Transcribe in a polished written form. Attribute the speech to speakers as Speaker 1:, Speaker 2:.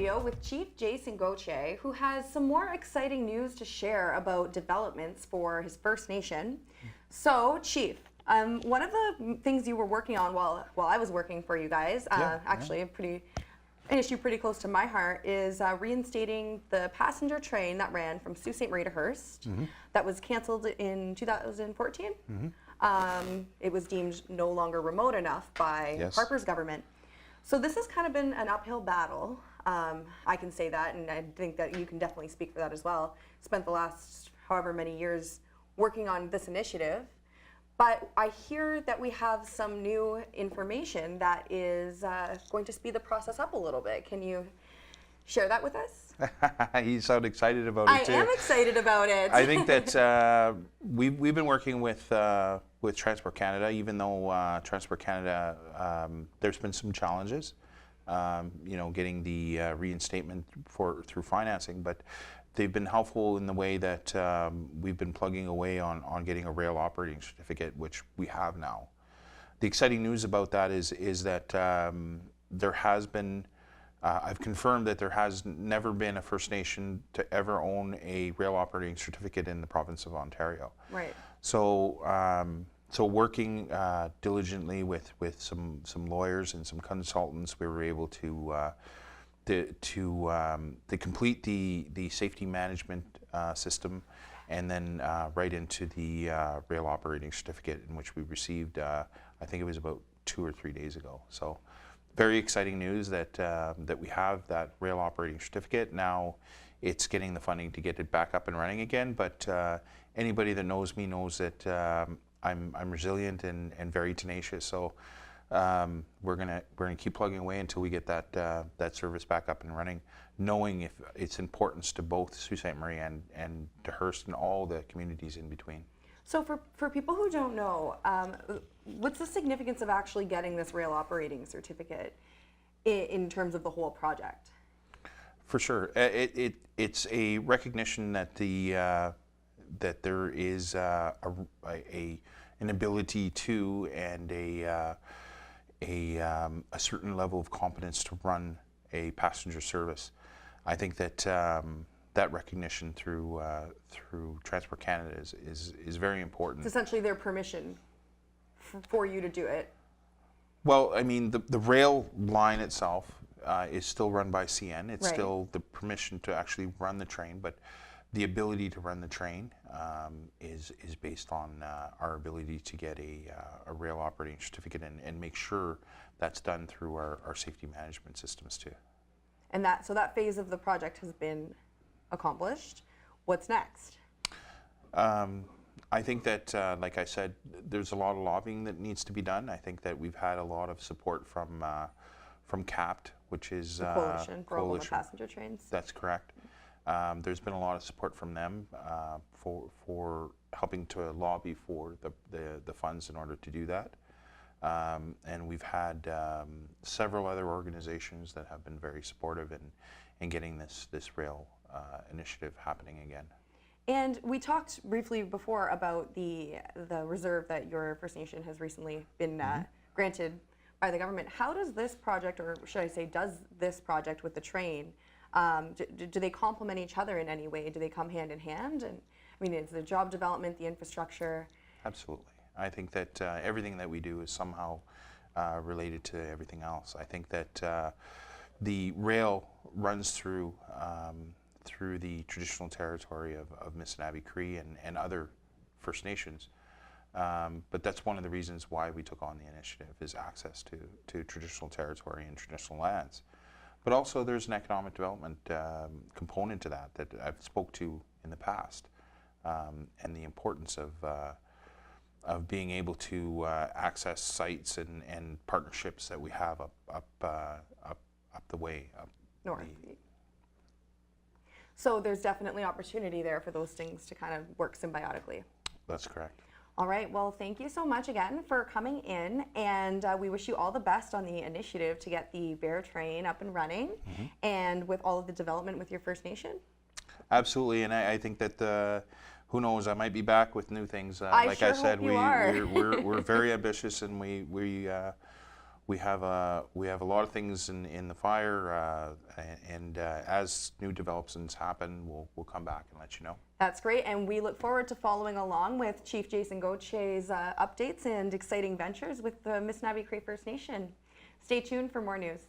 Speaker 1: studio with Chief Jason Gauthier, who has some more exciting news to share about developments for his First Nation. So, Chief, one of the things you were working on while I was working for you guys, actually an issue pretty close to my heart, is reinstating the passenger train that ran from Sault Ste. Marie to Hearst that was canceled in 2014. It was deemed no longer remote enough by Harper's government. So this has kind of been an uphill battle. I can say that, and I think that you can definitely speak for that as well. Spent the last however many years working on this initiative. But I hear that we have some new information that is going to speed the process up a little bit. Can you share that with us?
Speaker 2: You sound excited about it too.
Speaker 1: I am excited about it.
Speaker 2: I think that we've been working with Transport Canada, even though Transport Canada, there's been some challenges, getting the reinstatement through financing, but they've been helpful in the way that we've been plugging away on getting a rail operating certificate, which we have now. The exciting news about that is that there has been, I've confirmed that there has never been a First Nation to ever own a rail operating certificate in the province of Ontario.
Speaker 1: Right.
Speaker 2: So, working diligently with some lawyers and some consultants, we were able to complete the safety management system, and then right into the rail operating certificate, in which we received, I think it was about 2 or 3 days ago. So, very exciting news that we have that rail operating certificate. Now it's getting the funding to get it back up and running again, but anybody that knows me knows that I'm resilient and very tenacious. So we're gonna keep plugging away until we get that service back up and running, knowing if its importance to both Sault Ste. Marie and to Hearst and all the communities in between.
Speaker 1: So for people who don't know, what's the significance of actually getting this rail operating certificate in terms of the whole project?
Speaker 2: For sure, it's a recognition that that there is an ability to and a certain level of competence to run a passenger service. I think that that recognition through Transport Canada is very important.
Speaker 1: It's essentially their permission for you to do it.
Speaker 2: Well, I mean, the rail line itself is still run by CN. It's still the permission to actually run the train, but the ability to run the train is based on our ability to get a rail operating certificate and make sure that's done through our safety management systems too.
Speaker 1: And so that phase of the project has been accomplished. What's next?
Speaker 2: I think that, like I said, there's a lot of lobbying that needs to be done. I think that we've had a lot of support from CAPT, which is
Speaker 1: the Coalition for Algoma Passenger Trains.
Speaker 2: That's correct. There's been a lot of support from them for helping to lobby for the funds in order to do that. And we've had several other organizations that have been very supportive in getting this rail initiative happening again.
Speaker 1: And we talked briefly before about the reserve that your First Nation has recently been granted by the government. How does this project, or should I say, does this project with the train, do they complement each other in any way? Do they come hand in hand? And I mean, it's the job development, the infrastructure.
Speaker 2: Absolutely. I think that everything that we do is somehow related to everything else. I think that the rail runs through the traditional territory of Missanabie Cree and other First Nations. But that's one of the reasons why we took on the initiative, is access to traditional territory and traditional lands. But also there's an economic development component to that I've spoke to in the past, and the importance of being able to access sites and partnerships that we have up the way.
Speaker 1: North. So there's definitely opportunity there for those things to kind of work symbiotically.
Speaker 2: That's correct.
Speaker 1: All right, well, thank you so much again for coming in, and we wish you all the best on the initiative to get the Bear Train up and running, and with all of the development with your First Nation.
Speaker 2: Absolutely, and I think that who knows, I might be back with new things.
Speaker 1: Like I said,
Speaker 2: we're very ambitious, and we have a lot of things in the fire, and as new developments happen, we'll come back and let you know.
Speaker 1: That's great, and we look forward to following along with Chief Jason Gauthier's updates and exciting ventures with the Missanabie Cree First Nation. Stay tuned for more news.